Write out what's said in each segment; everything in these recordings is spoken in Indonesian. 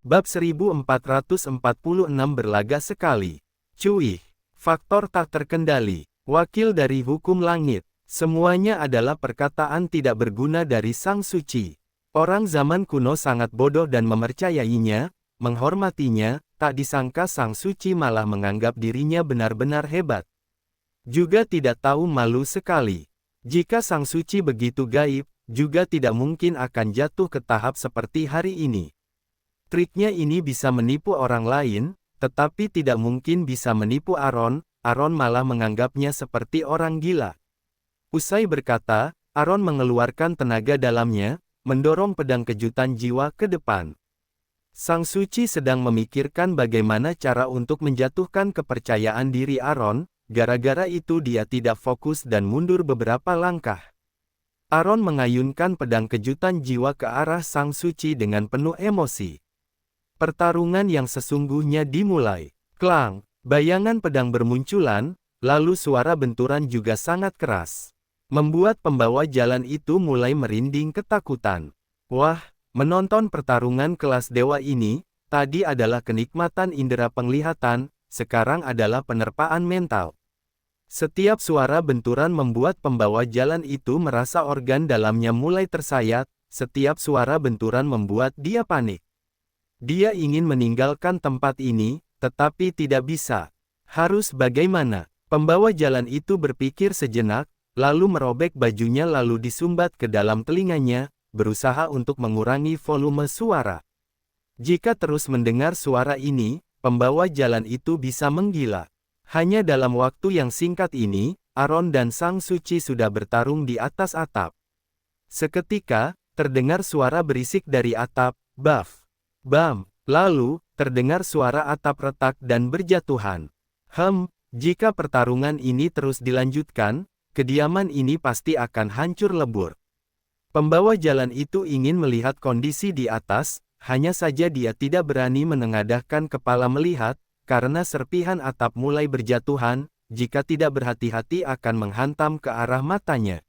Bab 1446 berlaga sekali. Cuih. Faktor tak terkendali. Wakil dari hukum langit. Semuanya adalah perkataan tidak berguna dari Sang Suci. Orang zaman kuno sangat bodoh dan mempercayainya, menghormatinya, tak disangka Sang Suci malah menganggap dirinya benar-benar hebat. Juga tidak tahu malu sekali. Jika Sang Suci begitu gaib, juga tidak mungkin akan jatuh ke tahap seperti hari ini. Triknya ini bisa menipu orang lain, tetapi tidak mungkin bisa menipu Aaron. Aaron malah menganggapnya seperti orang gila. Usai berkata, Aaron mengeluarkan tenaga dalamnya, mendorong pedang kejutan jiwa ke depan. Sang Suci sedang memikirkan bagaimana cara untuk menjatuhkan kepercayaan diri Aaron, gara-gara itu dia tidak fokus dan mundur beberapa langkah. Aaron mengayunkan pedang kejutan jiwa ke arah Sang Suci dengan penuh emosi. Pertarungan yang sesungguhnya dimulai. Klang, bayangan pedang bermunculan, lalu suara benturan juga sangat keras. Membuat pembawa jalan itu mulai merinding ketakutan. Wah, menonton pertarungan kelas dewa ini, tadi adalah kenikmatan indera penglihatan, sekarang adalah penerpaan mental. Setiap suara benturan membuat pembawa jalan itu merasa organ dalamnya mulai tersayat, setiap suara benturan membuat dia panik. Dia ingin meninggalkan tempat ini, tetapi tidak bisa. Harus bagaimana? Pembawa jalan itu berpikir sejenak, lalu merobek bajunya lalu disumbat ke dalam telinganya, berusaha untuk mengurangi volume suara. Jika terus mendengar suara ini, pembawa jalan itu bisa menggila. Hanya dalam waktu yang singkat ini, Aaron dan Sang Suci sudah bertarung di atas atap. Seketika, terdengar suara berisik dari atap, baf. Bam, lalu, terdengar suara atap retak dan berjatuhan. Jika pertarungan ini terus dilanjutkan, kediaman ini pasti akan hancur lebur. Pembawa jalan itu ingin melihat kondisi di atas, hanya saja dia tidak berani menengadahkan kepala melihat, karena serpihan atap mulai berjatuhan, jika tidak berhati-hati akan menghantam ke arah matanya.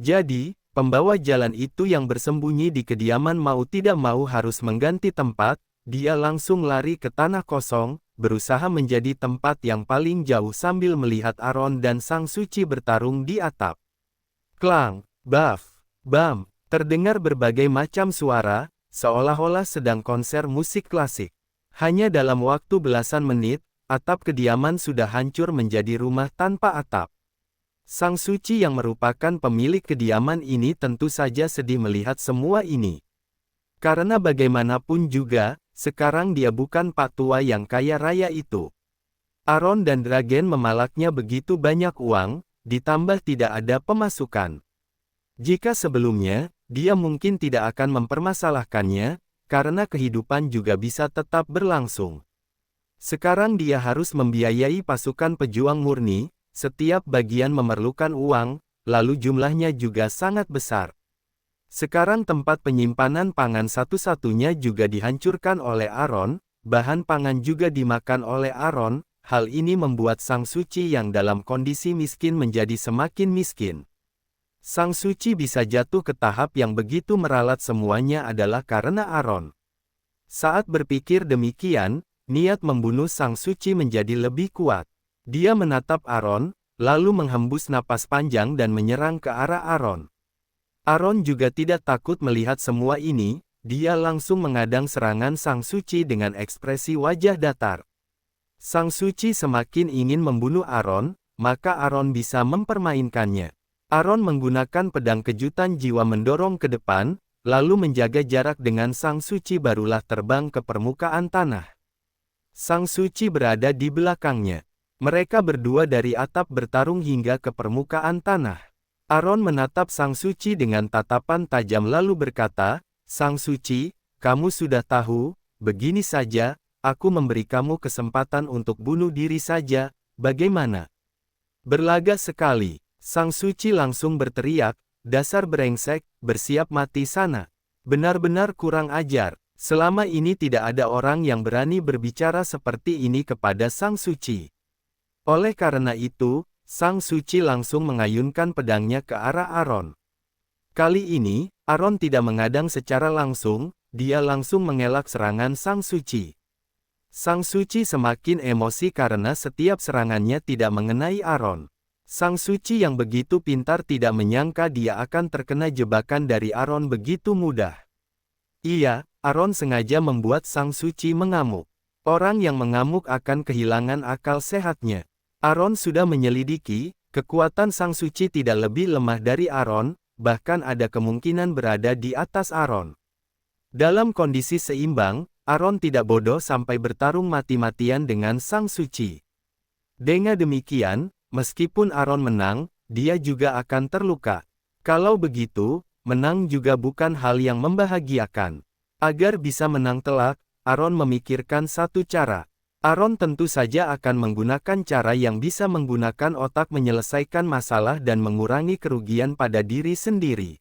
Jadi, pembawa jalan itu yang bersembunyi di kediaman mau tidak mau harus mengganti tempat, dia langsung lari ke tanah kosong, berusaha menjadi tempat yang paling jauh sambil melihat Aaron dan Sang Suci bertarung di atap. Klang, baf, bam, terdengar berbagai macam suara, seolah-olah sedang konser musik klasik. Hanya dalam waktu belasan menit, atap kediaman sudah hancur menjadi rumah tanpa atap. Sang Suci yang merupakan pemilik kediaman ini tentu saja sedih melihat semua ini. Karena bagaimanapun juga, sekarang dia bukan Pak Tua yang kaya raya itu. Aaron dan Dragen memalaknya begitu banyak uang, ditambah tidak ada pemasukan. Jika sebelumnya, dia mungkin tidak akan mempermasalahkannya, karena kehidupan juga bisa tetap berlangsung. Sekarang dia harus membiayai pasukan pejuang murni. Setiap bagian memerlukan uang, lalu jumlahnya juga sangat besar. Sekarang tempat penyimpanan pangan satu-satunya juga dihancurkan oleh Aaron, bahan pangan juga dimakan oleh Aaron, hal ini membuat Sang Suci yang dalam kondisi miskin menjadi semakin miskin. Sang Suci bisa jatuh ke tahap yang begitu meralat semuanya adalah karena Aaron. Saat berpikir demikian, niat membunuh Sang Suci menjadi lebih kuat. Dia menatap Aaron, lalu menghembus napas panjang dan menyerang ke arah Aaron. Aaron juga tidak takut melihat semua ini, dia langsung mengadang serangan Sang Suci dengan ekspresi wajah datar. Sang Suci semakin ingin membunuh Aaron, maka Aaron bisa mempermainkannya. Aaron menggunakan pedang kejutan jiwa mendorong ke depan, lalu menjaga jarak dengan Sang Suci barulah terbang ke permukaan tanah. Sang Suci berada di belakangnya. Mereka berdua dari atap bertarung hingga ke permukaan tanah. Aaron menatap Sang Suci dengan tatapan tajam lalu berkata, Sang Suci, kamu sudah tahu, begini saja, aku memberi kamu kesempatan untuk bunuh diri saja, bagaimana? Berlaga sekali, Sang Suci langsung berteriak, dasar brengsek, bersiap mati sana. Benar-benar kurang ajar, selama ini tidak ada orang yang berani berbicara seperti ini kepada Sang Suci. Oleh karena itu, Sang Suci langsung mengayunkan pedangnya ke arah Aaron. Kali ini, Aaron tidak mengadang secara langsung, dia langsung mengelak serangan Sang Suci. Sang Suci semakin emosi karena setiap serangannya tidak mengenai Aaron. Sang Suci yang begitu pintar tidak menyangka dia akan terkena jebakan dari Aaron begitu mudah. Iya, Aaron sengaja membuat Sang Suci mengamuk. Orang yang mengamuk akan kehilangan akal sehatnya. Aaron sudah menyelidiki, kekuatan Sang Suci tidak lebih lemah dari Aaron, bahkan ada kemungkinan berada di atas Aaron. Dalam kondisi seimbang, Aaron tidak bodoh sampai bertarung mati-matian dengan Sang Suci. Dengan demikian, meskipun Aaron menang, dia juga akan terluka. Kalau begitu, menang juga bukan hal yang membahagiakan. Agar bisa menang telak, Aaron memikirkan satu cara. Aaron tentu saja akan menggunakan cara yang bisa menggunakan otak menyelesaikan masalah dan mengurangi kerugian pada diri sendiri.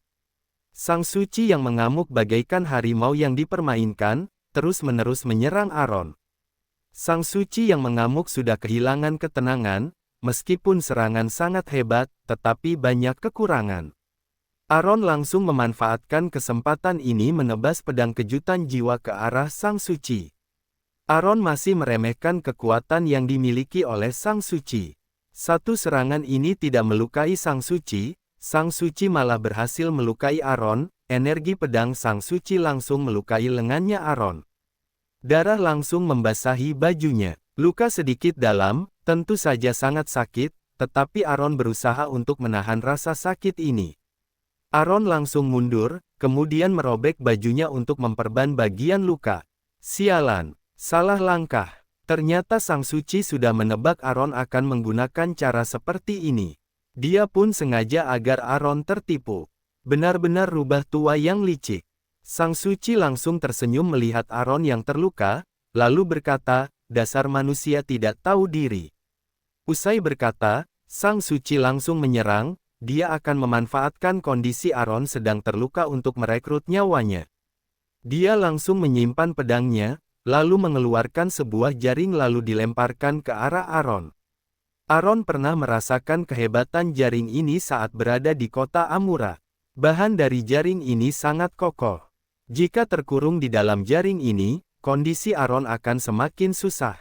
Sang Suci yang mengamuk bagaikan harimau yang dipermainkan, terus-menerus menyerang Aaron. Sang Suci yang mengamuk sudah kehilangan ketenangan, meskipun serangan sangat hebat, tetapi banyak kekurangan. Aaron langsung memanfaatkan kesempatan ini menebas pedang kejutan jiwa ke arah Sang Suci. Aaron masih meremehkan kekuatan yang dimiliki oleh Sang Suci. Satu serangan ini tidak melukai Sang Suci malah berhasil melukai Aaron, energi pedang Sang Suci langsung melukai lengannya Aaron. Darah langsung membasahi bajunya. Luka sedikit dalam, tentu saja sangat sakit, tetapi Aaron berusaha untuk menahan rasa sakit ini. Aaron langsung mundur, kemudian merobek bajunya untuk memperban bagian luka. Sialan, salah langkah. Ternyata Sang Suci sudah menebak Aaron akan menggunakan cara seperti ini. Dia pun sengaja agar Aaron tertipu. Benar-benar rubah tua yang licik. Sang Suci langsung tersenyum melihat Aaron yang terluka, lalu berkata, dasar manusia tidak tahu diri. Usai berkata, Sang Suci langsung menyerang. Dia akan memanfaatkan kondisi Aaron sedang terluka untuk merekrut nyawanya. Dia langsung menyimpan pedangnya, lalu mengeluarkan sebuah jaring lalu dilemparkan ke arah Aaron. Aaron pernah merasakan kehebatan jaring ini saat berada di kota Amura. Bahan dari jaring ini sangat kokoh. Jika terkurung di dalam jaring ini, kondisi Aaron akan semakin susah.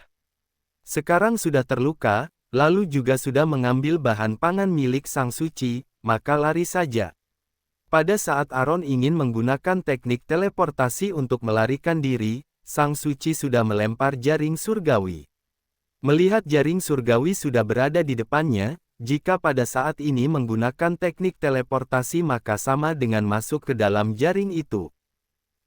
Sekarang sudah terluka, lalu juga sudah mengambil bahan pangan milik Sang Suci, maka lari saja. Pada saat Aaron ingin menggunakan teknik teleportasi untuk melarikan diri, Sang Suci sudah melempar jaring surgawi. Melihat jaring surgawi sudah berada di depannya, jika pada saat ini menggunakan teknik teleportasi maka sama dengan masuk ke dalam jaring itu.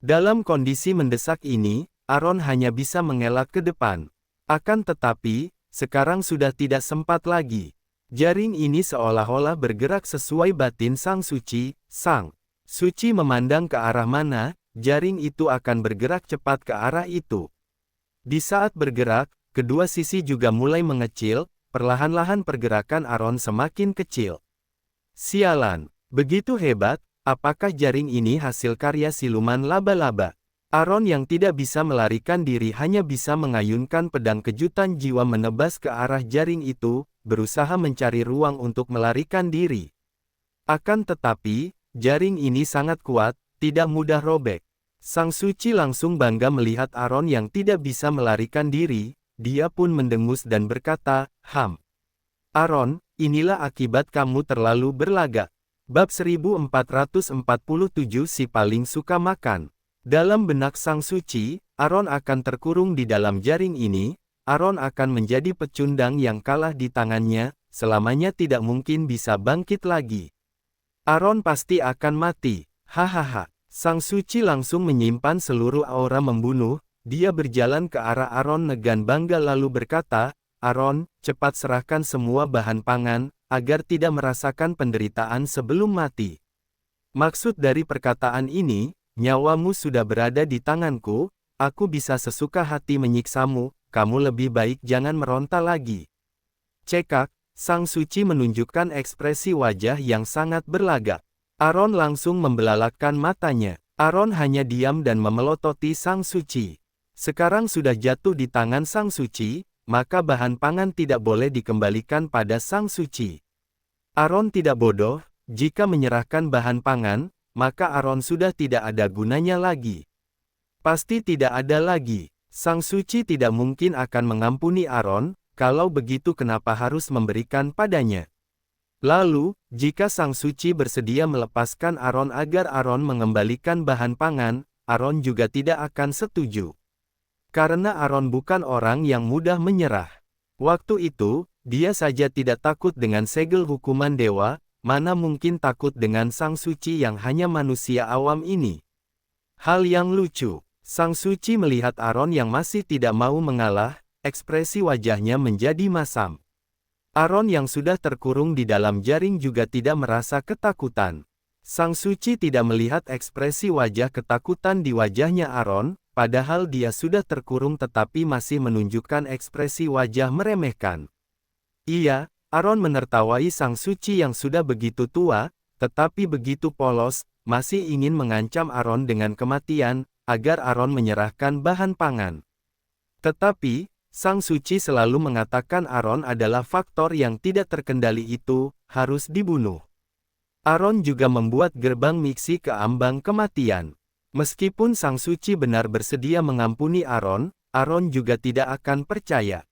Dalam kondisi mendesak ini, Aaron hanya bisa mengelak ke depan. Akan tetapi, sekarang sudah tidak sempat lagi. Jaring ini seolah-olah bergerak sesuai batin Sang Suci. Sang Suci memandang ke arah mana, jaring itu akan bergerak cepat ke arah itu. Di saat bergerak, kedua sisi juga mulai mengecil, perlahan-lahan pergerakan Aaron semakin kecil. Sialan, begitu hebat, apakah jaring ini hasil karya siluman laba-laba? Aaron yang tidak bisa melarikan diri hanya bisa mengayunkan pedang kejutan jiwa menebas ke arah jaring itu, berusaha mencari ruang untuk melarikan diri. Akan tetapi, jaring ini sangat kuat, tidak mudah robek. Sang Suci langsung bangga melihat Aaron yang tidak bisa melarikan diri, dia pun mendengus dan berkata, Aaron, inilah akibat kamu terlalu berlagak. Bab 1447 Si paling suka makan. Dalam benak Sang Suci, Aaron akan terkurung di dalam jaring ini, Aaron akan menjadi pecundang yang kalah di tangannya, selamanya tidak mungkin bisa bangkit lagi. Aaron pasti akan mati, hahaha. Sang Suci langsung menyimpan seluruh aura membunuh, dia berjalan ke arah Aaron dengan bangga lalu berkata, Aaron, cepat serahkan semua bahan pangan, agar tidak merasakan penderitaan sebelum mati. Maksud dari perkataan ini, nyawamu sudah berada di tanganku, aku bisa sesuka hati menyiksamu, kamu lebih baik jangan meronta lagi. Cekak, Sang Suci menunjukkan ekspresi wajah yang sangat berlagak. Aaron langsung membelalakkan matanya. Aaron hanya diam dan memelototi Sang Suci. Sekarang sudah jatuh di tangan Sang Suci, maka bahan pangan tidak boleh dikembalikan pada Sang Suci. Aaron tidak bodoh, jika menyerahkan bahan pangan, maka Aaron sudah tidak ada gunanya lagi. Pasti tidak ada lagi. Sang Suci tidak mungkin akan mengampuni Aaron, kalau begitu kenapa harus memberikan padanya? Lalu, jika Sang Suci bersedia melepaskan Aaron agar Aaron mengembalikan bahan pangan, Aaron juga tidak akan setuju. Karena Aaron bukan orang yang mudah menyerah. Waktu itu, dia saja tidak takut dengan segel hukuman dewa, mana mungkin takut dengan Sang Suci yang hanya manusia awam ini. Hal yang lucu, Sang Suci melihat Aaron yang masih tidak mau mengalah, ekspresi wajahnya menjadi masam. Aaron yang sudah terkurung di dalam jaring juga tidak merasa ketakutan. Sang Suci tidak melihat ekspresi wajah ketakutan di wajahnya Aaron, padahal dia sudah terkurung tetapi masih menunjukkan ekspresi wajah meremehkan. Iya, Aaron menertawai Sang Suci yang sudah begitu tua, tetapi begitu polos, masih ingin mengancam Aaron dengan kematian, agar Aaron menyerahkan bahan pangan. Tetapi, Sang Suci selalu mengatakan Aaron adalah faktor yang tidak terkendali itu, harus dibunuh. Aaron juga membuat gerbang miksi ke ambang kematian. Meskipun Sang Suci benar bersedia mengampuni Aaron, Aaron juga tidak akan percaya.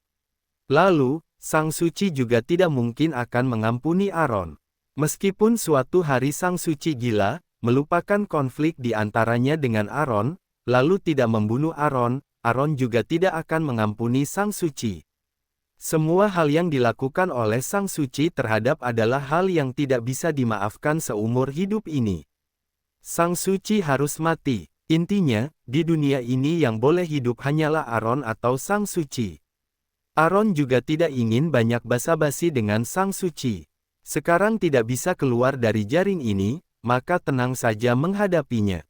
Lalu, Sang Suci juga tidak mungkin akan mengampuni Aaron. Meskipun suatu hari Sang Suci gila, melupakan konflik di antaranya dengan Aaron, lalu tidak membunuh Aaron, Aaron juga tidak akan mengampuni Sang Suci. Semua hal yang dilakukan oleh Sang Suci terhadap adalah hal yang tidak bisa dimaafkan seumur hidup ini. Sang Suci harus mati. Intinya, di dunia ini yang boleh hidup hanyalah Aaron atau Sang Suci. Aaron juga tidak ingin banyak basa-basi dengan Sang Suci. Sekarang tidak bisa keluar dari jaring ini, maka tenang saja menghadapinya.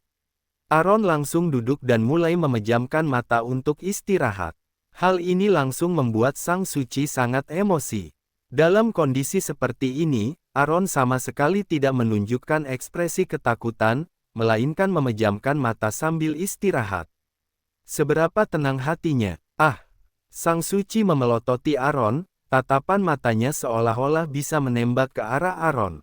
Aaron langsung duduk dan mulai memejamkan mata untuk istirahat. Hal ini langsung membuat Sang Suci sangat emosi. Dalam kondisi seperti ini, Aaron sama sekali tidak menunjukkan ekspresi ketakutan, melainkan memejamkan mata sambil istirahat. Seberapa tenang hatinya. Sang Suci memelototi Aaron, tatapan matanya seolah-olah bisa menembak ke arah Aaron.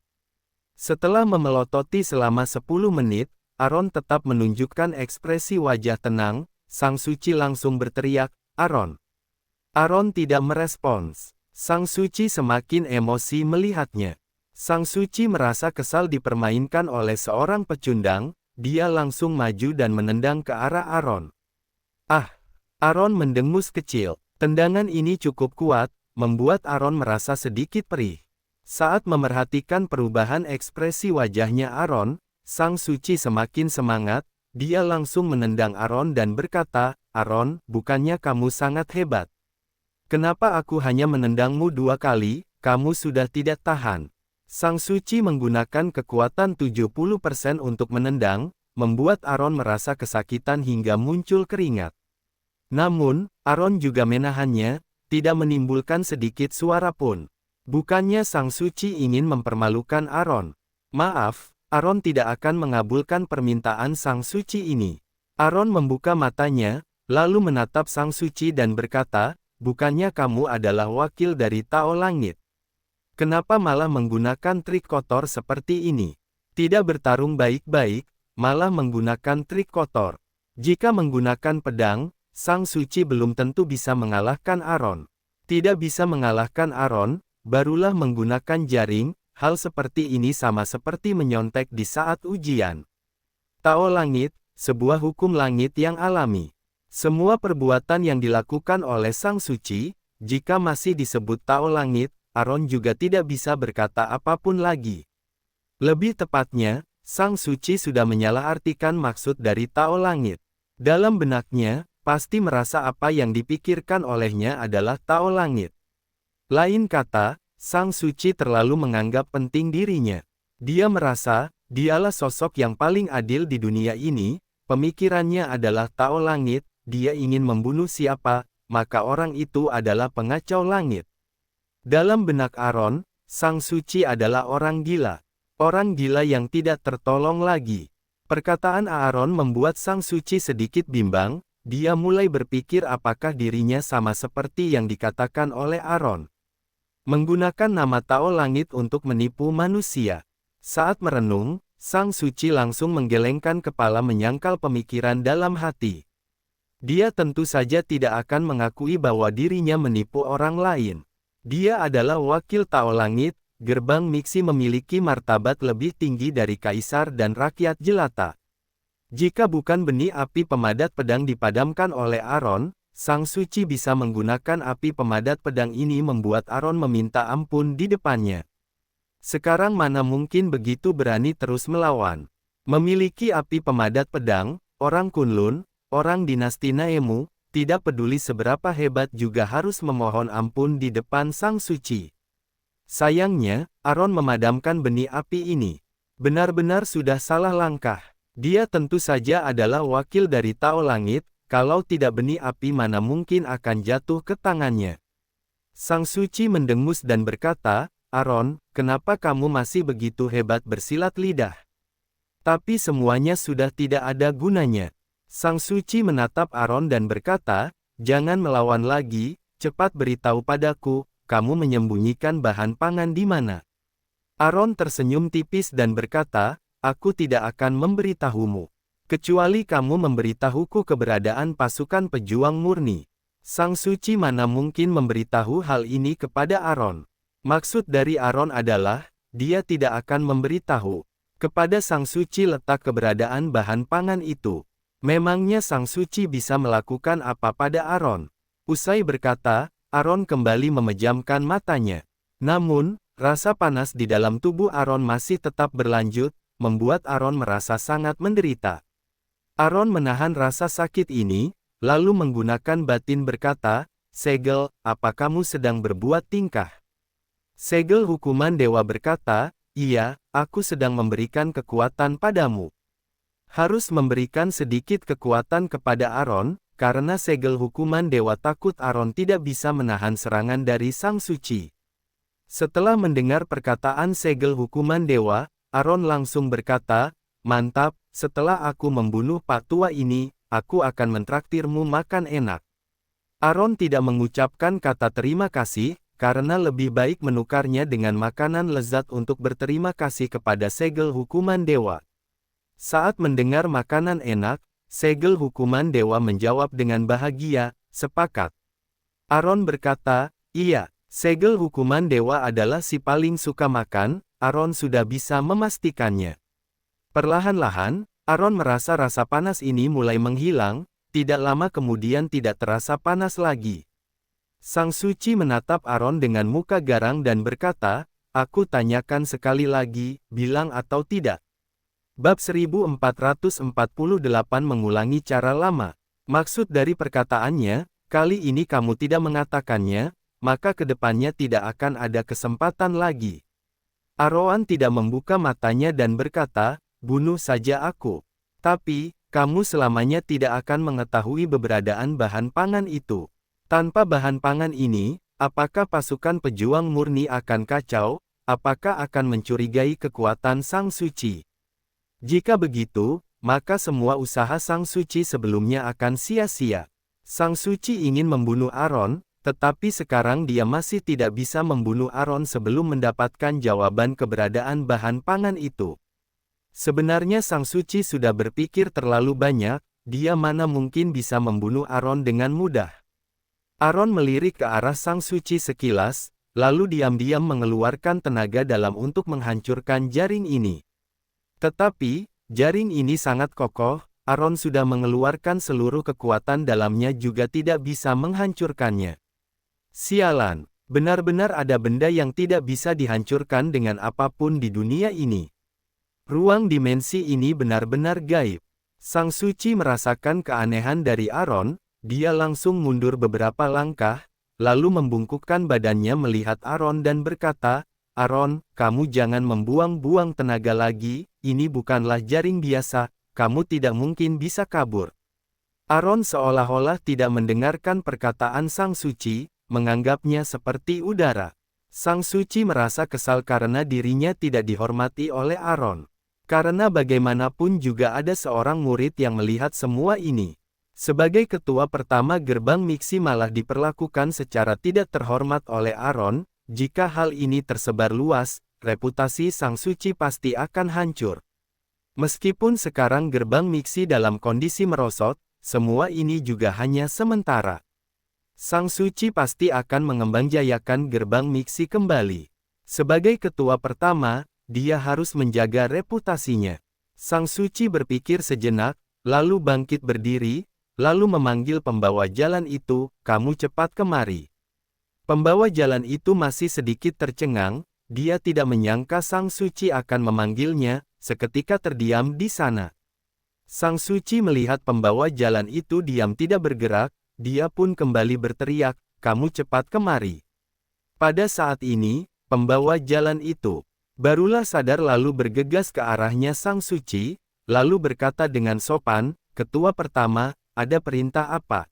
Setelah memelototi selama 10 menit, Aaron tetap menunjukkan ekspresi wajah tenang. Sang Suci langsung berteriak, "Aaron!" Aaron tidak merespons. Sang Suci semakin emosi melihatnya. Sang Suci merasa kesal dipermainkan oleh seorang pecundang, dia langsung maju dan menendang ke arah Aaron. Aaron mendengus kecil. Tendangan ini cukup kuat, membuat Aaron merasa sedikit perih. Saat memerhatikan perubahan ekspresi wajahnya Aaron, Sang Suci semakin semangat, dia langsung menendang Aaron dan berkata, "Aaron, bukannya kamu sangat hebat? Kenapa aku hanya menendangmu 2 kali, kamu sudah tidak tahan?" Sang Suci menggunakan kekuatan 70% untuk menendang, membuat Aaron merasa kesakitan hingga muncul keringat. Namun, Aaron juga menahannya, tidak menimbulkan sedikit suara pun. Bukannya Sang Suci ingin mempermalukan Aaron. Maaf, Aaron tidak akan mengabulkan permintaan Sang Suci ini. Aaron membuka matanya, lalu menatap Sang Suci dan berkata, "Bukannya kamu adalah wakil dari Tao Langit? Kenapa malah menggunakan trik kotor seperti ini? Tidak bertarung baik-baik, malah menggunakan trik kotor." Jika menggunakan pedang, Sang Suci belum tentu bisa mengalahkan Aaron. Tidak bisa mengalahkan Aaron, barulah menggunakan jaring. Hal seperti ini sama seperti menyontek di saat ujian. Tao Langit, sebuah hukum langit yang alami. Semua perbuatan yang dilakukan oleh Sang Suci, jika masih disebut Tao Langit, Aaron juga tidak bisa berkata apapun lagi. Lebih tepatnya, Sang Suci sudah menyalahartikan maksud dari Tao Langit. Dalam benaknya, pasti merasa apa yang dipikirkan olehnya adalah Tao Langit. Lain kata, Sang Suci terlalu menganggap penting dirinya. Dia merasa, dialah sosok yang paling adil di dunia ini, pemikirannya adalah Tao Langit, dia ingin membunuh siapa, maka orang itu adalah pengacau langit. Dalam benak Aaron, Sang Suci adalah orang gila. Orang gila yang tidak tertolong lagi. Perkataan Aaron membuat Sang Suci sedikit bimbang, dia mulai berpikir apakah dirinya sama seperti yang dikatakan oleh Aaron. Menggunakan nama Tao Langit untuk menipu manusia. Saat merenung, Sang Suci langsung menggelengkan kepala menyangkal pemikiran dalam hati. Dia tentu saja tidak akan mengakui bahwa dirinya menipu orang lain. Dia adalah wakil Tao Langit, gerbang miksi memiliki martabat lebih tinggi dari kaisar dan rakyat jelata. Jika bukan benih api pemadat pedang dipadamkan oleh Aron, Sang Suci bisa menggunakan api pemadat pedang ini membuat Aron meminta ampun di depannya. Sekarang mana mungkin begitu berani terus melawan. Memiliki api pemadat pedang, orang Kunlun, orang dinasti Naemu, tidak peduli seberapa hebat juga harus memohon ampun di depan Sang Suci. Sayangnya, Aron memadamkan benih api ini. Benar-benar sudah salah langkah. Dia tentu saja adalah wakil dari Tao Langit, kalau tidak benih api mana mungkin akan jatuh ke tangannya. Sang Suci mendengus dan berkata, Aron, kenapa kamu masih begitu hebat bersilat lidah? Tapi semuanya sudah tidak ada gunanya. Sang Suci menatap Aron dan berkata, jangan melawan lagi, cepat beritahu padaku, kamu menyembunyikan bahan pangan di mana? Aron tersenyum tipis dan berkata, aku tidak akan memberitahumu. Kecuali kamu memberitahuku keberadaan pasukan pejuang murni. Sang Suci mana mungkin memberitahu hal ini kepada Aron. Maksud dari Aron adalah, dia tidak akan memberitahu kepada Sang Suci letak keberadaan bahan pangan itu. Memangnya Sang Suci bisa melakukan apa pada Aron? Usai berkata, Aron kembali memejamkan matanya. Namun, rasa panas di dalam tubuh Aron masih tetap berlanjut, membuat Aron merasa sangat menderita. Aron menahan rasa sakit ini, lalu menggunakan batin berkata, Segel, apa kamu sedang berbuat tingkah? Segel hukuman dewa berkata, iya, aku sedang memberikan kekuatan padamu. Harus memberikan sedikit kekuatan kepada Aron, karena segel hukuman dewa takut Aron tidak bisa menahan serangan dari Sang Suci. Setelah mendengar perkataan segel hukuman dewa, Aron langsung berkata, mantap, setelah aku membunuh Pak Tua ini, aku akan mentraktirmu makan enak. Aron tidak mengucapkan kata terima kasih, karena lebih baik menukarnya dengan makanan lezat untuk berterima kasih kepada segel hukuman dewa. Saat mendengar makanan enak, segel hukuman dewa menjawab dengan bahagia, sepakat. Aron berkata, iya, segel hukuman dewa adalah si paling suka makan, Aron sudah bisa memastikannya. Perlahan-lahan, Aron merasa rasa panas ini mulai menghilang, tidak lama kemudian tidak terasa panas lagi. Sang Suci menatap Aron dengan muka garang dan berkata, aku tanyakan sekali lagi, bilang atau tidak. Bab 1448 mengulangi cara lama. Maksud dari perkataannya, kali ini kamu tidak mengatakannya, maka kedepannya tidak akan ada kesempatan lagi. Aron tidak membuka matanya dan berkata, bunuh saja aku. Tapi, kamu selamanya tidak akan mengetahui keberadaan bahan pangan itu. Tanpa bahan pangan ini, apakah pasukan pejuang murni akan kacau, apakah akan mencurigai kekuatan Sang Suci? Jika begitu, maka semua usaha Sang Suci sebelumnya akan sia-sia. Sang Suci ingin membunuh Aron, tetapi sekarang dia masih tidak bisa membunuh Aron sebelum mendapatkan jawaban keberadaan bahan pangan itu. Sebenarnya Sang Suci sudah berpikir terlalu banyak, dia mana mungkin bisa membunuh Aron dengan mudah. Aron melirik ke arah Sang Suci sekilas, lalu diam-diam mengeluarkan tenaga dalam untuk menghancurkan jaring ini. Tetapi, jaring ini sangat kokoh, Aron sudah mengeluarkan seluruh kekuatan dalamnya juga tidak bisa menghancurkannya. Sialan, benar-benar ada benda yang tidak bisa dihancurkan dengan apapun di dunia ini. Ruang dimensi ini benar-benar gaib. Sang Suci merasakan keanehan dari Aron, dia langsung mundur beberapa langkah, lalu membungkukkan badannya melihat Aron dan berkata, Aron, kamu jangan membuang-buang tenaga lagi, ini bukanlah jaring biasa, kamu tidak mungkin bisa kabur. Aron seolah-olah tidak mendengarkan perkataan Sang Suci, menganggapnya seperti udara. Sang Suci merasa kesal karena dirinya tidak dihormati oleh Aron. Karena bagaimanapun juga ada seorang murid yang melihat semua ini. Sebagai ketua pertama gerbang miksi malah diperlakukan secara tidak terhormat oleh Aron. Jika hal ini tersebar luas, reputasi Sang Suci pasti akan hancur. Meskipun sekarang gerbang miksi dalam kondisi merosot, semua ini juga hanya sementara. Sang Suci pasti akan mengembangjayakan gerbang miksi kembali. Sebagai ketua pertama, dia harus menjaga reputasinya. Sang Suci berpikir sejenak, lalu bangkit berdiri, lalu memanggil pembawa jalan itu, "Kamu cepat kemari." Pembawa jalan itu masih sedikit tercengang, dia tidak menyangka Sang Suci akan memanggilnya, seketika terdiam di sana. Sang Suci melihat pembawa jalan itu diam tidak bergerak, dia pun kembali berteriak, "Kamu cepat kemari." Pada saat ini, pembawa jalan itu barulah sadar lalu bergegas ke arahnya Sang Suci, lalu berkata dengan sopan, "Ketua pertama, ada perintah apa?"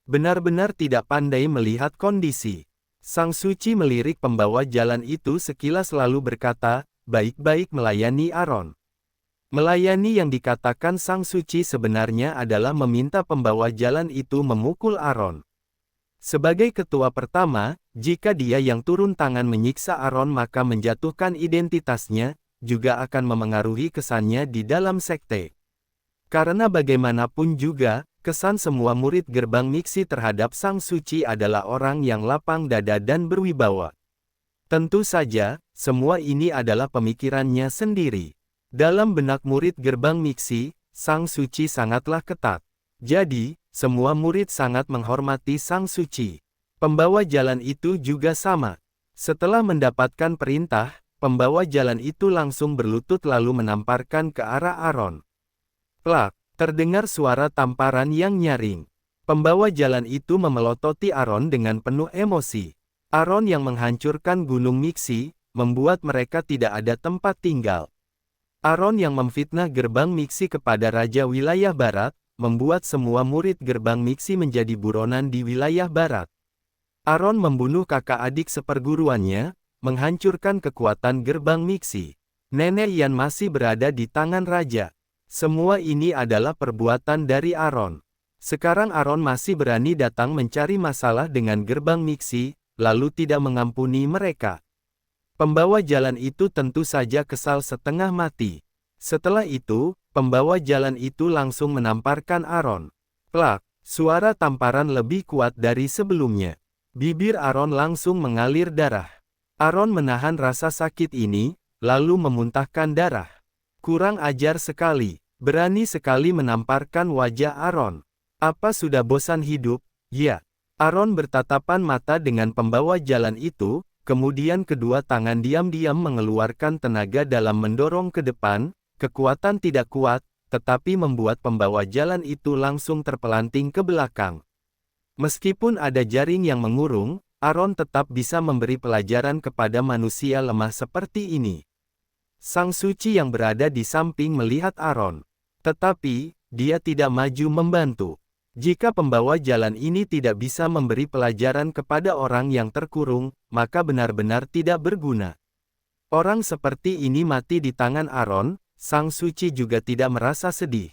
Benar-benar tidak pandai melihat kondisi. Sang Suci melirik pembawa jalan itu sekilas lalu berkata, "Baik-baik melayani Aron." Melayani yang dikatakan Sang Suci sebenarnya adalah meminta pembawa jalan itu memukul Aron. Sebagai ketua pertama, jika dia yang turun tangan menyiksa Aron maka menjatuhkan identitasnya, juga akan memengaruhi kesannya di dalam sekte. Karena bagaimanapun juga, kesan semua murid gerbang miksi terhadap Sang Suci adalah orang yang lapang dada dan berwibawa. Tentu saja, semua ini adalah pemikirannya sendiri. Dalam benak murid gerbang miksi, Sang Suci sangatlah ketat. Jadi, semua murid sangat menghormati Sang Suci. Pembawa jalan itu juga sama. Setelah mendapatkan perintah, pembawa jalan itu langsung berlutut lalu menamparkan ke arah Aron. Plak, terdengar suara tamparan yang nyaring. Pembawa jalan itu memelototi Aron dengan penuh emosi. Aron yang menghancurkan gunung miksi, membuat mereka tidak ada tempat tinggal. Aron yang memfitnah gerbang miksi kepada Raja Wilayah Barat, membuat semua murid gerbang miksi menjadi buronan di wilayah Barat. Aron membunuh kakak adik seperguruannya, menghancurkan kekuatan gerbang miksi. Nenek Yan masih berada di tangan Raja. Semua ini adalah perbuatan dari Aron. Sekarang Aron masih berani datang mencari masalah dengan gerbang miksi, lalu tidak mengampuni mereka. Pembawa jalan itu tentu saja kesal setengah mati. Setelah itu, pembawa jalan itu langsung menamparkan Aron. Plak, suara tamparan lebih kuat dari sebelumnya. Bibir Aron langsung mengalir darah. Aron menahan rasa sakit ini, lalu memuntahkan darah. Kurang ajar sekali, berani sekali menamparkan wajah Aron. Apa sudah bosan hidup? Ya. Aron bertatapan mata dengan pembawa jalan itu, kemudian kedua tangan diam-diam mengeluarkan tenaga dalam mendorong ke depan, kekuatan tidak kuat, tetapi membuat pembawa jalan itu langsung terpelanting ke belakang. Meskipun ada jaring yang mengurung, Aron tetap bisa memberi pelajaran kepada manusia lemah seperti ini. Sang Suci yang berada di samping melihat Aron. Tetapi, dia tidak maju membantu. Jika pembawa jalan ini tidak bisa memberi pelajaran kepada orang yang terkurung, maka benar-benar tidak berguna. Orang seperti ini mati di tangan Aron, Sang Suci juga tidak merasa sedih.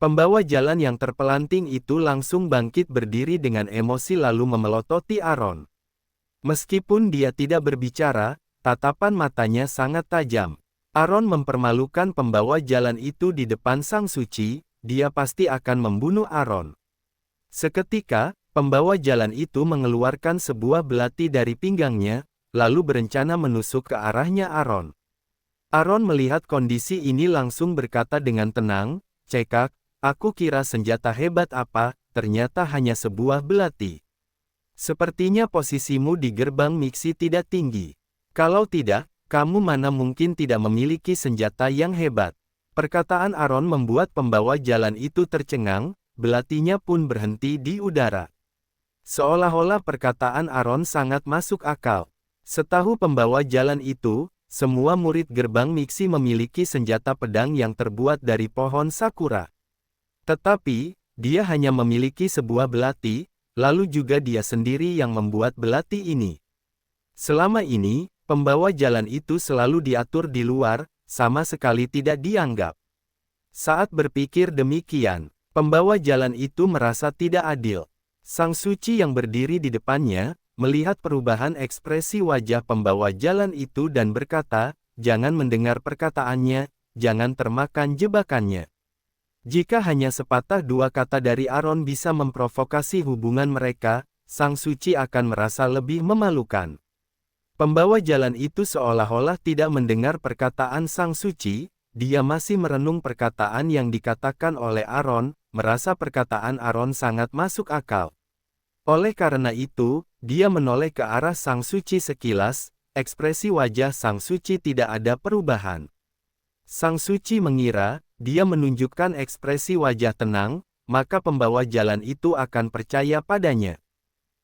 Pembawa jalan yang terpelanting itu langsung bangkit berdiri dengan emosi lalu memelototi Aron. Meskipun dia tidak berbicara, tatapan matanya sangat tajam. Aron mempermalukan pembawa jalan itu di depan Sang Suci, dia pasti akan membunuh Aron. Seketika, pembawa jalan itu mengeluarkan sebuah belati dari pinggangnya, lalu berencana menusuk ke arahnya Aron. Aron melihat kondisi ini langsung berkata dengan tenang, "Cekak, aku kira senjata hebat apa, ternyata hanya sebuah belati. Sepertinya posisimu di gerbang miksi tidak tinggi. Kalau tidak, kamu mana mungkin tidak memiliki senjata yang hebat." Perkataan Aron membuat pembawa jalan itu tercengang, belatinya pun berhenti di udara. Seolah-olah perkataan Aron sangat masuk akal. Setahu pembawa jalan itu, semua murid gerbang miksi memiliki senjata pedang yang terbuat dari pohon sakura. Tetapi, dia hanya memiliki sebuah belati, lalu juga dia sendiri yang membuat belati ini. Selama ini, pembawa jalan itu selalu diatur di luar, sama sekali tidak dianggap. Saat berpikir demikian, pembawa jalan itu merasa tidak adil. Sang Suci yang berdiri di depannya, melihat perubahan ekspresi wajah pembawa jalan itu dan berkata, "Jangan mendengar perkataannya, jangan termakan jebakannya." Jika hanya sepatah dua kata dari Aaron bisa memprovokasi hubungan mereka, Sang Suci akan merasa lebih memalukan. Pembawa jalan itu seolah-olah tidak mendengar perkataan Sang Suci, dia masih merenung perkataan yang dikatakan oleh Aaron, merasa perkataan Aaron sangat masuk akal. Oleh karena itu, dia menoleh ke arah Sang Suci sekilas, ekspresi wajah Sang Suci tidak ada perubahan. Sang Suci mengira, dia menunjukkan ekspresi wajah tenang, maka pembawa jalan itu akan percaya padanya.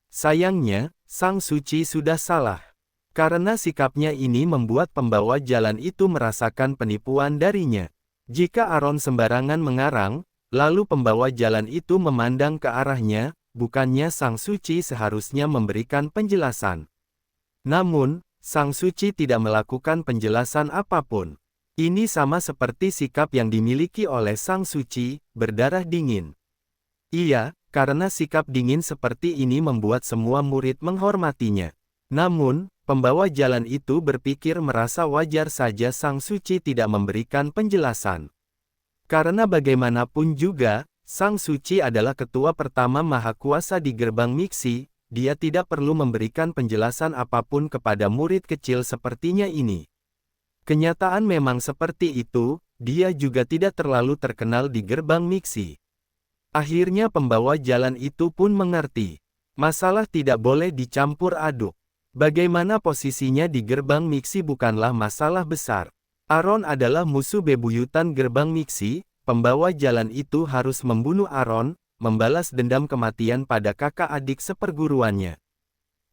Sayangnya, Sang Suci sudah salah. Karena sikapnya ini membuat pembawa jalan itu merasakan penipuan darinya. Jika Aaron sembarangan mengarang, lalu pembawa jalan itu memandang ke arahnya, bukannya Sang Suci seharusnya memberikan penjelasan. Namun, Sang Suci tidak melakukan penjelasan apapun. Ini sama seperti sikap yang dimiliki oleh Sang Suci, berdarah dingin. Iya, karena sikap dingin seperti ini membuat semua murid menghormatinya. Namun, pembawa jalan itu berpikir merasa wajar saja Sang Suci tidak memberikan penjelasan. Karena bagaimanapun juga, Sang Suci adalah ketua pertama Maha Kuasa di gerbang miksi, dia tidak perlu memberikan penjelasan apapun kepada murid kecil sepertinya ini. Kenyataan memang seperti itu, dia juga tidak terlalu terkenal di gerbang miksi. Akhirnya pembawa jalan itu pun mengerti. Masalah tidak boleh dicampur aduk. Bagaimana posisinya di gerbang miksi bukanlah masalah besar. Aaron adalah musuh bebuyutan gerbang miksi, pembawa jalan itu harus membunuh Aaron, membalas dendam kematian pada kakak adik seperguruannya.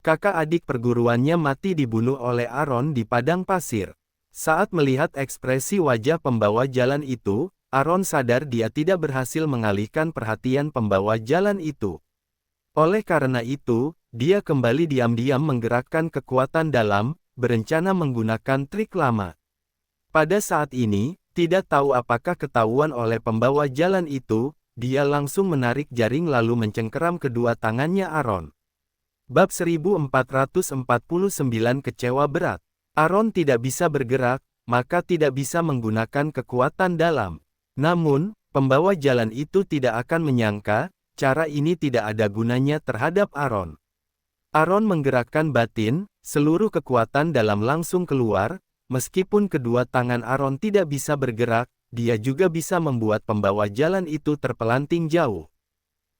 Kakak adik perguruannya mati dibunuh oleh Aaron di padang pasir. Saat melihat ekspresi wajah pembawa jalan itu, Aaron sadar dia tidak berhasil mengalihkan perhatian pembawa jalan itu. Oleh karena itu, dia kembali diam-diam menggerakkan kekuatan dalam, berencana menggunakan trik lama. Pada saat ini, tidak tahu apakah ketahuan oleh pembawa jalan itu, dia langsung menarik jaring lalu mencengkeram kedua tangannya Aaron. Bab 1449 Kecewa Berat. Aaron tidak bisa bergerak, maka tidak bisa menggunakan kekuatan dalam. Namun, pembawa jalan itu tidak akan menyangka, cara ini tidak ada gunanya terhadap Aaron. Aaron menggerakkan batin, seluruh kekuatan dalam langsung keluar, meskipun kedua tangan Aaron tidak bisa bergerak, dia juga bisa membuat pembawa jalan itu terpelanting jauh.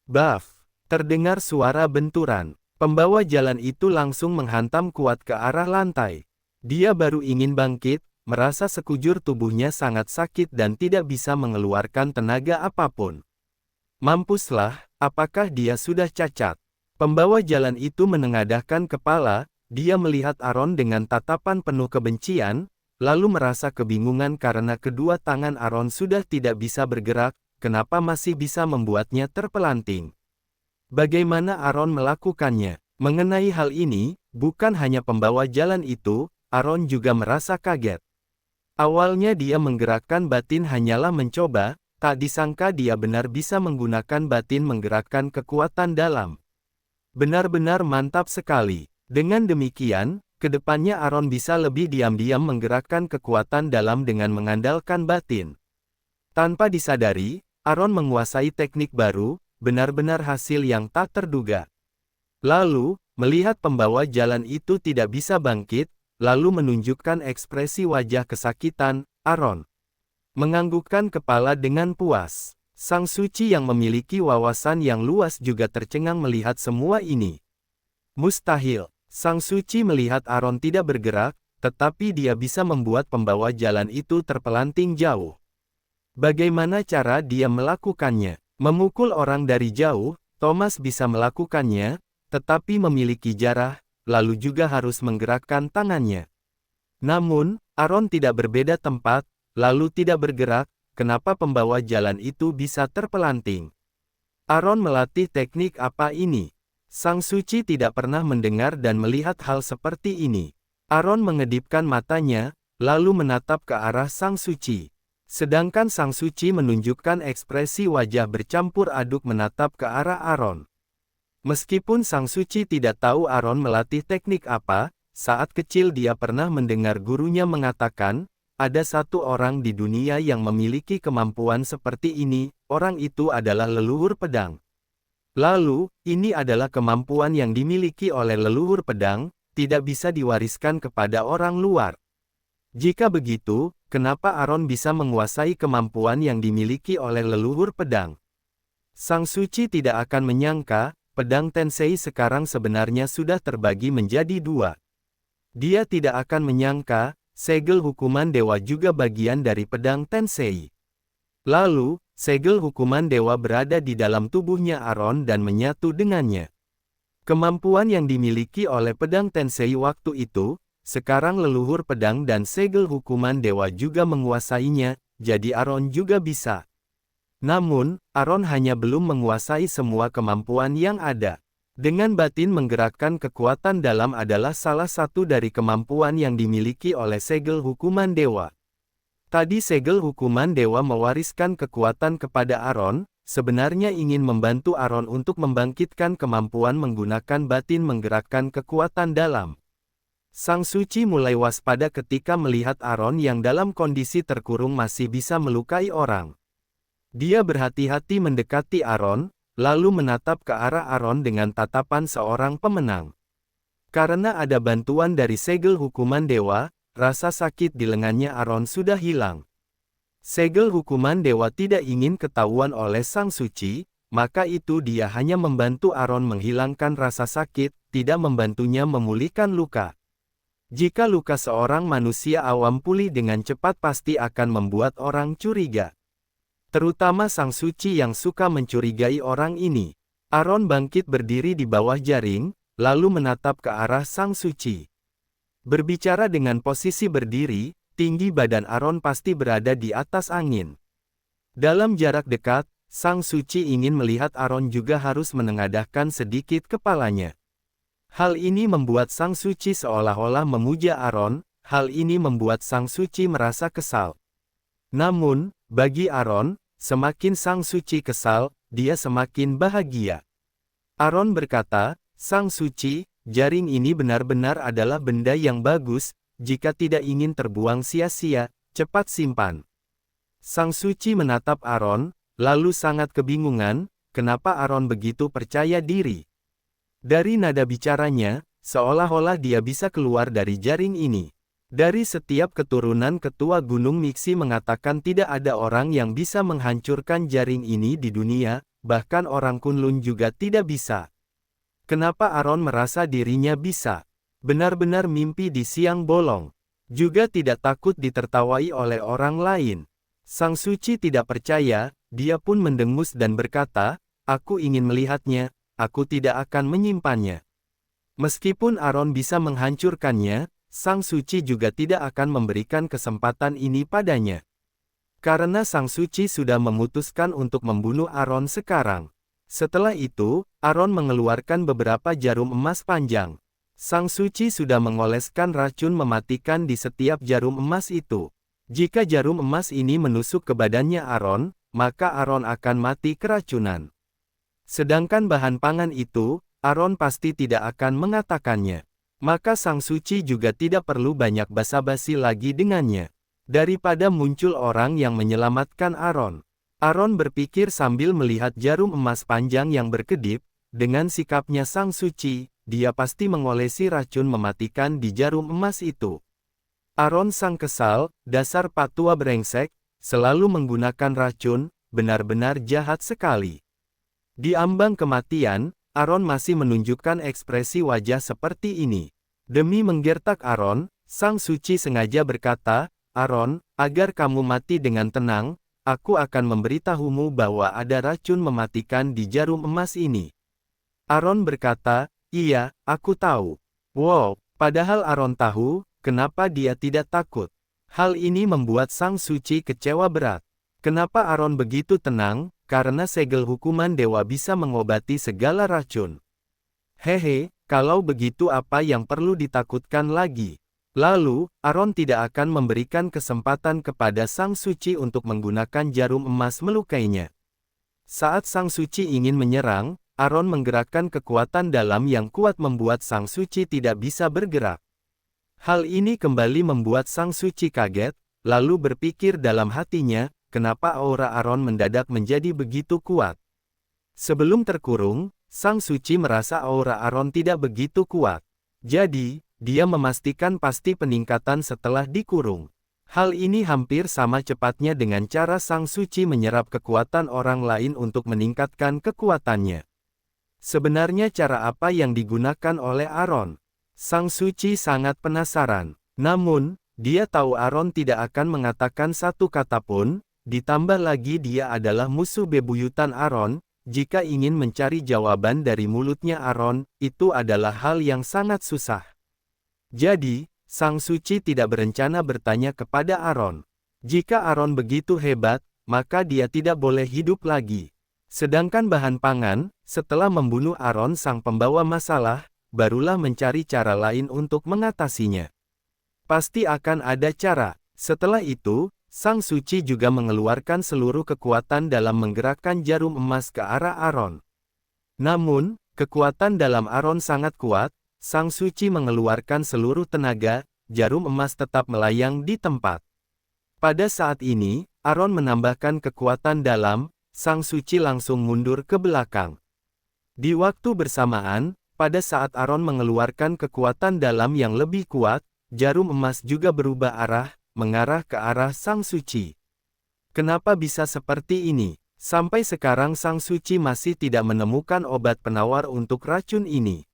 Baf! Terdengar suara benturan. Pembawa jalan itu langsung menghantam kuat ke arah lantai. Dia baru ingin bangkit, merasa sekujur tubuhnya sangat sakit dan tidak bisa mengeluarkan tenaga apapun. Mampuslah, apakah dia sudah cacat? Pembawa jalan itu menengadahkan kepala, dia melihat Aaron dengan tatapan penuh kebencian, lalu merasa kebingungan karena kedua tangan Aaron sudah tidak bisa bergerak, kenapa masih bisa membuatnya terpelanting. Bagaimana Aaron melakukannya? Mengenai hal ini, bukan hanya pembawa jalan itu, Aaron juga merasa kaget. Awalnya dia menggerakkan batin hanyalah mencoba, tak disangka dia benar bisa menggunakan batin menggerakkan kekuatan dalam. Benar-benar mantap sekali. Dengan demikian, kedepannya Aaron bisa lebih diam-diam menggerakkan kekuatan dalam dengan mengandalkan batin. Tanpa disadari, Aaron menguasai teknik baru, benar-benar hasil yang tak terduga. Lalu, melihat pembawa jalan itu tidak bisa bangkit, lalu menunjukkan ekspresi wajah kesakitan, Aaron menganggukkan kepala dengan puas. Sang Suci yang memiliki wawasan yang luas juga tercengang melihat semua ini. Mustahil, Sang Suci melihat Aaron tidak bergerak, tetapi dia bisa membuat pembawa jalan itu terpelanting jauh. Bagaimana cara dia melakukannya? Memukul orang dari jauh, Thomas bisa melakukannya, tetapi memiliki jarah, lalu juga harus menggerakkan tangannya. Namun, Aaron tidak berbeda tempat, lalu tidak bergerak. Kenapa pembawa jalan itu bisa terpelanting? Aaron melatih teknik apa ini? Sang Suci tidak pernah mendengar dan melihat hal seperti ini. Aaron mengedipkan matanya, lalu menatap ke arah Sang Suci. Sedangkan Sang Suci menunjukkan ekspresi wajah bercampur aduk menatap ke arah Aaron. Meskipun Sang Suci tidak tahu Aaron melatih teknik apa, saat kecil dia pernah mendengar gurunya mengatakan, ada satu orang di dunia yang memiliki kemampuan seperti ini, orang itu adalah leluhur pedang. Lalu, ini adalah kemampuan yang dimiliki oleh leluhur pedang, tidak bisa diwariskan kepada orang luar. Jika begitu, kenapa Aron bisa menguasai kemampuan yang dimiliki oleh leluhur pedang? Sang Suci tidak akan menyangka, pedang Tensei sekarang sebenarnya sudah terbagi menjadi dua. Dia tidak akan menyangka, segel hukuman dewa juga bagian dari pedang Tensei. Lalu, segel hukuman dewa berada di dalam tubuhnya Aron dan menyatu dengannya. Kemampuan yang dimiliki oleh pedang Tensei waktu itu, sekarang leluhur pedang dan segel hukuman dewa juga menguasainya, jadi Aron juga bisa. Namun, Aron hanya belum menguasai semua kemampuan yang ada. Dengan batin menggerakkan kekuatan dalam adalah salah satu dari kemampuan yang dimiliki oleh segel hukuman dewa. Tadi segel hukuman dewa mewariskan kekuatan kepada Aron, sebenarnya ingin membantu Aron untuk membangkitkan kemampuan menggunakan batin menggerakkan kekuatan dalam. Sang Suci mulai waspada ketika melihat Aron yang dalam kondisi terkurung masih bisa melukai orang. Dia berhati-hati mendekati Aron, lalu menatap ke arah Aron dengan tatapan seorang pemenang. Karena ada bantuan dari segel hukuman dewa, rasa sakit di lengannya Aron sudah hilang. Segel hukuman dewa tidak ingin ketahuan oleh Sang Suci, maka itu dia hanya membantu Aron menghilangkan rasa sakit, tidak membantunya memulihkan luka. Jika luka seorang manusia awam pulih dengan cepat pasti akan membuat orang curiga. Terutama Sang Suci yang suka mencurigai orang ini. Aron bangkit berdiri di bawah jaring, lalu menatap ke arah Sang Suci. Berbicara dengan posisi berdiri, tinggi badan Aron pasti berada di atas angin. Dalam jarak dekat, Sang Suci ingin melihat Aron juga harus menengadahkan sedikit kepalanya. Hal ini membuat Sang Suci seolah-olah memuja Aron, hal ini membuat Sang Suci merasa kesal. Namun, bagi Aron, semakin Sang Suci kesal, dia semakin bahagia. Aron berkata, Sang Suci, jaring ini benar-benar adalah benda yang bagus, jika tidak ingin terbuang sia-sia, cepat simpan. Sang Suci menatap Aron, lalu sangat kebingungan, kenapa Aron begitu percaya diri. Dari nada bicaranya, seolah-olah dia bisa keluar dari jaring ini. Dari setiap keturunan ketua Gunung Mixi mengatakan tidak ada orang yang bisa menghancurkan jaring ini di dunia, bahkan orang Kunlun juga tidak bisa. Kenapa Aron merasa dirinya bisa? Benar-benar mimpi di siang bolong. Juga tidak takut ditertawai oleh orang lain. Sang Suci tidak percaya, dia pun mendengus dan berkata, aku ingin melihatnya, aku tidak akan menyimpannya. Meskipun Aron bisa menghancurkannya, Sang Suci juga tidak akan memberikan kesempatan ini padanya. Karena Sang Suci sudah memutuskan untuk membunuh Aron sekarang. Setelah itu, Aron mengeluarkan beberapa jarum emas panjang. Sang Suci sudah mengoleskan racun mematikan di setiap jarum emas itu. Jika jarum emas ini menusuk ke badannya Aron, maka Aron akan mati keracunan. Sedangkan bahan pangan itu, Aron pasti tidak akan mengatakannya. Maka Sang Suci juga tidak perlu banyak basa-basi lagi dengannya. Daripada muncul orang yang menyelamatkan Aron. Aron berpikir sambil melihat jarum emas panjang yang berkedip, dengan sikapnya Sang Suci, dia pasti mengolesi racun mematikan di jarum emas itu. Aron sang kesal, dasar patua brengsek, selalu menggunakan racun, benar-benar jahat sekali. Di ambang kematian, Aron masih menunjukkan ekspresi wajah seperti ini. Demi menggertak Aron, Sang Suci sengaja berkata, Aron, agar kamu mati dengan tenang, aku akan memberitahumu bahwa ada racun mematikan di jarum emas ini. Aron berkata, iya, aku tahu. Wow, padahal Aron tahu, kenapa dia tidak takut. Hal ini membuat Sang Suci kecewa berat. Kenapa Aron begitu tenang? Karena segel hukuman dewa bisa mengobati segala racun. Hehe, kalau begitu apa yang perlu ditakutkan lagi? Lalu, Aron tidak akan memberikan kesempatan kepada Sang Suci untuk menggunakan jarum emas melukainya. Saat Sang Suci ingin menyerang, Aron menggerakkan kekuatan dalam yang kuat membuat Sang Suci tidak bisa bergerak. Hal ini kembali membuat Sang Suci kaget, lalu berpikir dalam hatinya, kenapa aura Aaron mendadak menjadi begitu kuat. Sebelum terkurung, Sang Suci merasa aura Aaron tidak begitu kuat. Jadi, dia memastikan pasti peningkatan setelah dikurung. Hal ini hampir sama cepatnya dengan cara Sang Suci menyerap kekuatan orang lain untuk meningkatkan kekuatannya. Sebenarnya cara apa yang digunakan oleh Aaron? Sang Suci sangat penasaran. Namun, dia tahu Aaron tidak akan mengatakan satu kata pun, ditambah lagi dia adalah musuh bebuyutan Aaron. Jika ingin mencari jawaban dari mulutnya Aaron, itu adalah hal yang sangat susah. Jadi, Sang Suci tidak berencana bertanya kepada Aaron. Jika Aaron begitu hebat, maka dia tidak boleh hidup lagi. Sedangkan bahan pangan, setelah membunuh Aaron sang pembawa masalah, barulah mencari cara lain untuk mengatasinya. Pasti akan ada cara. Setelah itu, Sang Suci juga mengeluarkan seluruh kekuatan dalam menggerakkan jarum emas ke arah Aaron. Namun, kekuatan dalam Aaron sangat kuat. Sang Suci mengeluarkan seluruh tenaga, jarum emas tetap melayang di tempat. Pada saat ini, Aaron menambahkan kekuatan dalam, Sang Suci langsung mundur ke belakang. Di waktu bersamaan, pada saat Aaron mengeluarkan kekuatan dalam yang lebih kuat, jarum emas juga berubah arah, mengarah ke arah Sang Suci. Kenapa bisa seperti ini? Sampai sekarang Sang Suci masih tidak menemukan obat penawar untuk racun ini.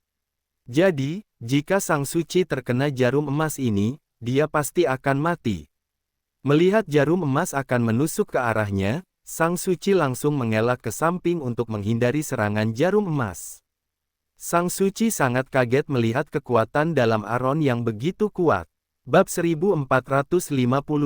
Jadi, jika Sang Suci terkena jarum emas ini, dia pasti akan mati. Melihat jarum emas akan menusuk ke arahnya, Sang Suci langsung mengelak ke samping untuk menghindari serangan jarum emas. Sang Suci sangat kaget melihat kekuatan dalam Aaron yang begitu kuat. Bab 1450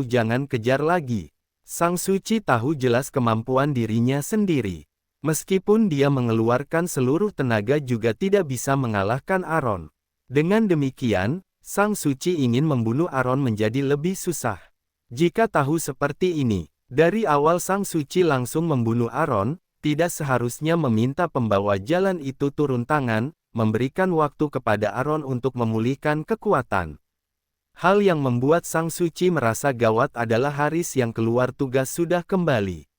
Jangan kejar lagi. Sang Suci tahu jelas kemampuan dirinya sendiri. Meskipun dia mengeluarkan seluruh tenaga juga tidak bisa mengalahkan Aaron. Dengan demikian, Sang Suci ingin membunuh Aaron menjadi lebih susah. Jika tahu seperti ini, dari awal Sang Suci langsung membunuh Aaron, tidak seharusnya meminta pembawa jalan itu turun tangan, memberikan waktu kepada Aaron untuk memulihkan kekuatan. Hal yang membuat Sang Suci merasa gawat adalah Haris yang keluar tugas sudah kembali.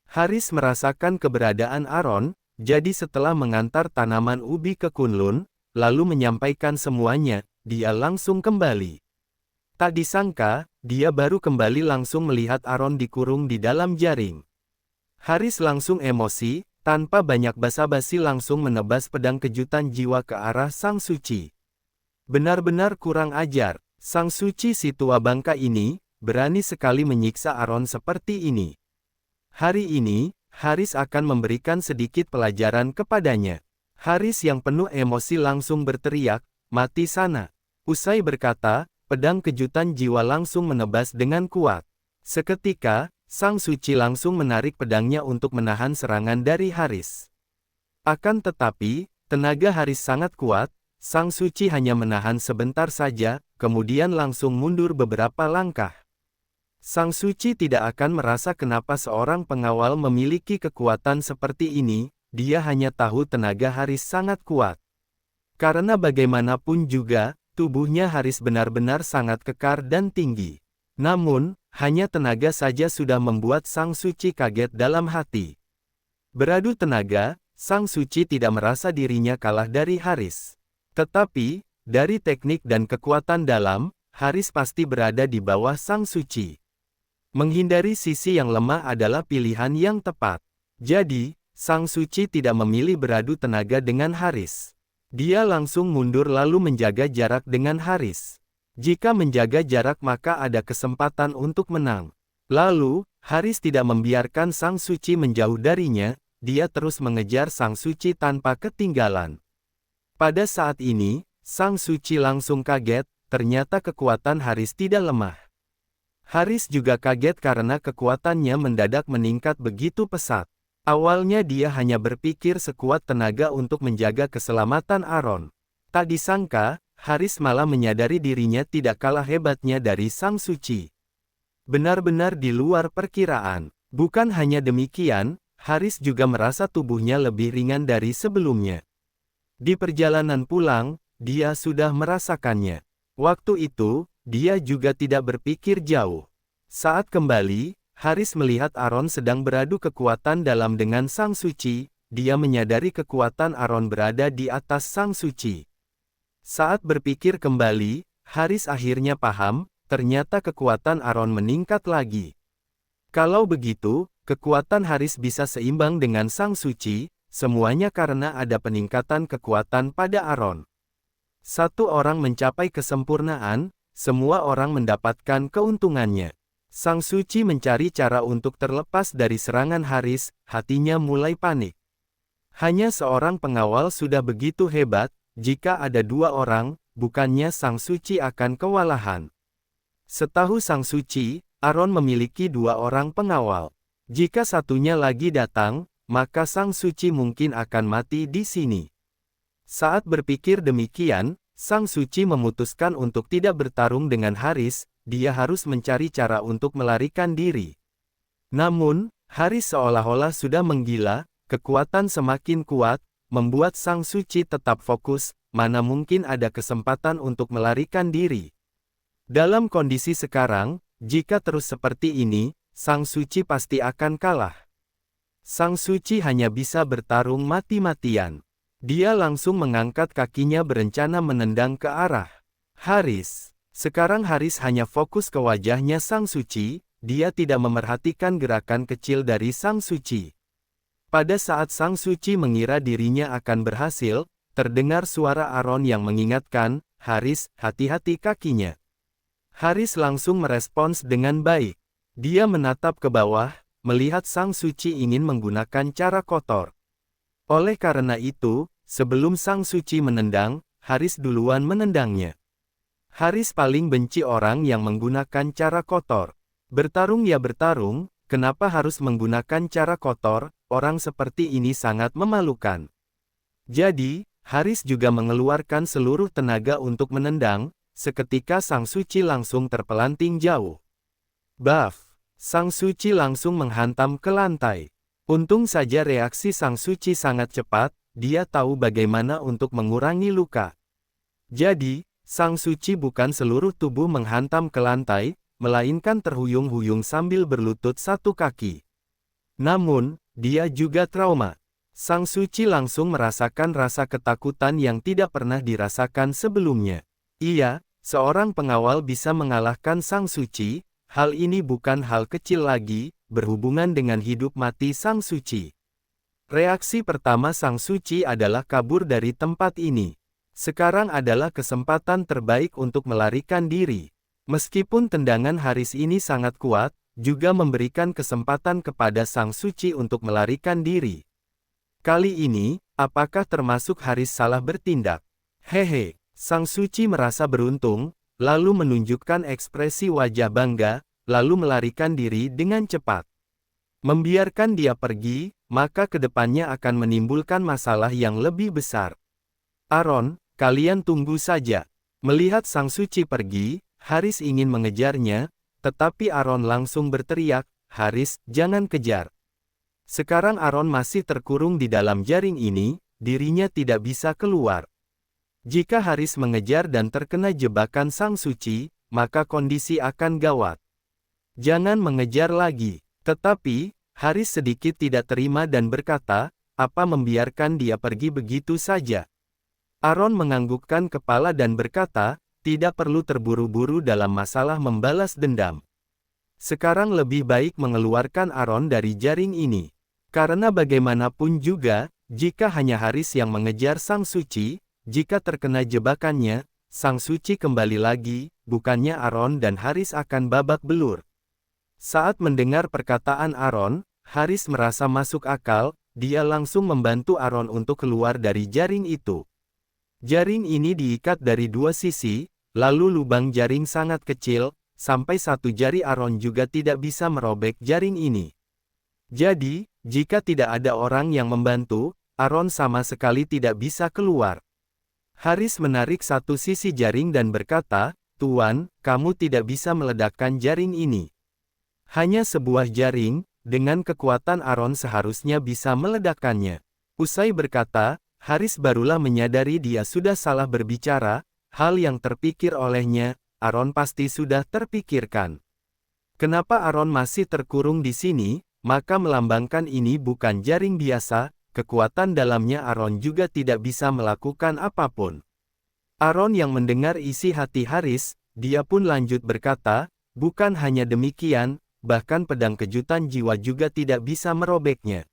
Haris merasakan keberadaan Aaron, jadi setelah mengantar tanaman ubi ke Kunlun, lalu menyampaikan semuanya, dia langsung kembali. Tak disangka, dia baru kembali langsung melihat Aaron dikurung di dalam jaring. Haris langsung emosi, tanpa banyak basa-basi langsung menebas pedang kejutan jiwa ke arah Sang Suci. Benar-benar kurang ajar, Sang Suci si tua bangka ini, berani sekali menyiksa Aaron seperti ini. Hari ini, Haris akan memberikan sedikit pelajaran kepadanya. Haris yang penuh emosi langsung berteriak, "Mati sana!" Usai berkata, pedang kejutan jiwa langsung menebas dengan kuat. Seketika, Sang Suci langsung menarik pedangnya untuk menahan serangan dari Haris. Akan tetapi, tenaga Haris sangat kuat, Sang Suci hanya menahan sebentar saja, kemudian langsung mundur beberapa langkah. Sang Suci tidak akan merasa kenapa seorang pengawal memiliki kekuatan seperti ini, dia hanya tahu tenaga Haris sangat kuat. Karena bagaimanapun juga, tubuhnya Haris benar-benar sangat kekar dan tinggi. Namun, hanya tenaga saja sudah membuat Sang Suci kaget dalam hati. Beradu tenaga, Sang Suci tidak merasa dirinya kalah dari Haris. Tetapi, dari teknik dan kekuatan dalam, Haris pasti berada di bawah Sang Suci. Menghindari sisi yang lemah adalah pilihan yang tepat. Jadi, Sang Suci tidak memilih beradu tenaga dengan Haris. Dia langsung mundur lalu menjaga jarak dengan Haris. Jika menjaga jarak maka ada kesempatan untuk menang. Lalu, Haris tidak membiarkan Sang Suci menjauh darinya, dia terus mengejar Sang Suci tanpa ketinggalan. Pada saat ini, Sang Suci langsung kaget, ternyata kekuatan Haris tidak lemah. Haris juga kaget karena kekuatannya mendadak meningkat begitu pesat. Awalnya dia hanya berpikir sekuat tenaga untuk menjaga keselamatan Aaron. Tak disangka, Haris malah menyadari dirinya tidak kalah hebatnya dari Sang Suci. Benar-benar di luar perkiraan. Bukan hanya demikian, Haris juga merasa tubuhnya lebih ringan dari sebelumnya. Di perjalanan pulang, dia sudah merasakannya. Waktu itu, dia juga tidak berpikir jauh. Saat kembali, Haris melihat Aaron sedang beradu kekuatan dalam dengan Sang Suci. Dia menyadari kekuatan Aaron berada di atas Sang Suci. Saat berpikir kembali, Haris akhirnya paham, ternyata kekuatan Aaron meningkat lagi. Kalau begitu, kekuatan Haris bisa seimbang dengan Sang Suci, semuanya karena ada peningkatan kekuatan pada Aaron. Satu orang mencapai kesempurnaan, semua orang mendapatkan keuntungannya. Sang Suci mencari cara untuk terlepas dari serangan Haris, hatinya mulai panik. Hanya seorang pengawal sudah begitu hebat, jika ada dua orang, bukannya Sang Suci akan kewalahan. Setahu Sang Suci, Aaron memiliki dua orang pengawal. Jika satunya lagi datang, maka Sang Suci mungkin akan mati di sini. Saat berpikir demikian, Sang Suci memutuskan untuk tidak bertarung dengan Haris, dia harus mencari cara untuk melarikan diri. Namun, Haris seolah-olah sudah menggila, kekuatan semakin kuat, membuat Sang Suci tetap fokus, mana mungkin ada kesempatan untuk melarikan diri. Dalam kondisi sekarang, jika terus seperti ini, Sang Suci pasti akan kalah. Sang Suci hanya bisa bertarung mati-matian. Dia langsung mengangkat kakinya berencana menendang ke arah Haris. Sekarang Haris hanya fokus ke wajahnya Sang Suci, dia tidak memerhatikan gerakan kecil dari Sang Suci. Pada saat Sang Suci mengira dirinya akan berhasil, terdengar suara Aaron yang mengingatkan, "Haris, hati-hati kakinya." Haris langsung merespons dengan baik. Dia menatap ke bawah, melihat Sang Suci ingin menggunakan cara kotor. Oleh karena itu, sebelum Sang Suci menendang, Haris duluan menendangnya. Haris paling benci orang yang menggunakan cara kotor. Bertarung ya bertarung, kenapa harus menggunakan cara kotor? Orang seperti ini sangat memalukan. Jadi, Haris juga mengeluarkan seluruh tenaga untuk menendang, seketika Sang Suci langsung terpelanting jauh. Baf! Sang Suci langsung menghantam ke lantai. Untung saja reaksi Sang Suci sangat cepat, dia tahu bagaimana untuk mengurangi luka. Jadi, Sang Suci bukan seluruh tubuh menghantam ke lantai, melainkan terhuyung-huyung sambil berlutut satu kaki. Namun, dia juga trauma. Sang Suci langsung merasakan rasa ketakutan yang tidak pernah dirasakan sebelumnya. Iya, seorang pengawal bisa mengalahkan Sang Suci, hal ini bukan hal kecil lagi, berhubungan dengan hidup mati Sang Suci. Reaksi pertama Sang Suci adalah kabur dari tempat ini. Sekarang adalah kesempatan terbaik untuk melarikan diri. Meskipun tendangan Haris ini sangat kuat, juga memberikan kesempatan kepada Sang Suci untuk melarikan diri. Kali ini, apakah termasuk Haris salah bertindak? Hehe, Sang Suci merasa beruntung, lalu menunjukkan ekspresi wajah bangga, lalu melarikan diri dengan cepat. Membiarkan dia pergi, maka kedepannya akan menimbulkan masalah yang lebih besar. Aaron, kalian tunggu saja. Melihat Sang Suci pergi, Haris ingin mengejarnya, tetapi Aaron langsung berteriak, "Haris, jangan kejar." Sekarang Aaron masih terkurung di dalam jaring ini, dirinya tidak bisa keluar. Jika Haris mengejar dan terkena jebakan Sang Suci, maka kondisi akan gawat. Jangan mengejar lagi. Tetapi, Haris sedikit tidak terima dan berkata, apa membiarkan dia pergi begitu saja? Aaron menganggukkan kepala dan berkata, tidak perlu terburu-buru dalam masalah membalas dendam. Sekarang lebih baik mengeluarkan Aaron dari jaring ini. Karena bagaimanapun juga, jika hanya Haris yang mengejar Sang Suci, jika terkena jebakannya, Sang Suci kembali lagi, bukannya Aaron dan Haris akan babak belur. Saat mendengar perkataan Aaron, Haris merasa masuk akal, dia langsung membantu Aaron untuk keluar dari jaring itu. Jaring ini diikat dari dua sisi, lalu lubang jaring sangat kecil, sampai satu jari Aaron juga tidak bisa merobek jaring ini. Jadi, jika tidak ada orang yang membantu, Aaron sama sekali tidak bisa keluar. Haris menarik satu sisi jaring dan berkata, "Tuan, kamu tidak bisa meledakkan jaring ini. Hanya sebuah jaring, dengan kekuatan Aaron seharusnya bisa meledakkannya." Usai berkata, Haris barulah menyadari dia sudah salah berbicara, hal yang terpikir olehnya, Aaron pasti sudah terpikirkan. Kenapa Aaron masih terkurung di sini? Maka melambangkan ini bukan jaring biasa, kekuatan dalamnya Aaron juga tidak bisa melakukan apapun. Aaron yang mendengar isi hati Haris, dia pun lanjut berkata, bukan hanya demikian, bahkan pedang kejutan jiwa juga tidak bisa merobeknya.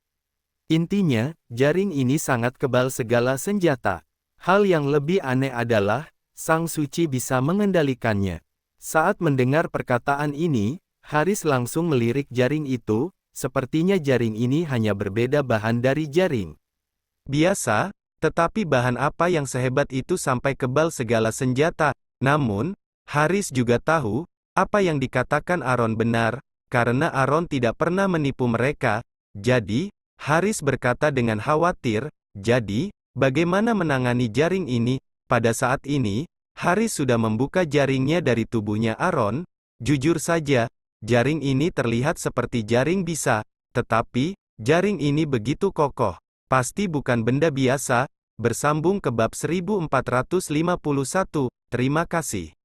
Intinya, jaring ini sangat kebal segala senjata. Hal yang lebih aneh adalah, Sang Suci bisa mengendalikannya. Saat mendengar perkataan ini, Haris langsung melirik jaring itu, sepertinya jaring ini hanya berbeda bahan dari jaring biasa, tetapi bahan apa yang sehebat itu sampai kebal segala senjata? Namun, Haris juga tahu, apa yang dikatakan Aaron benar, karena Aaron tidak pernah menipu mereka. Jadi, Haris berkata dengan khawatir, jadi, bagaimana menangani jaring ini? Pada saat ini, Haris sudah membuka jaringnya dari tubuhnya Aaron. Jujur saja, jaring ini terlihat seperti jaring bisa, tetapi, jaring ini begitu kokoh. Pasti bukan benda biasa. Bersambung ke bab 1451. Terima kasih.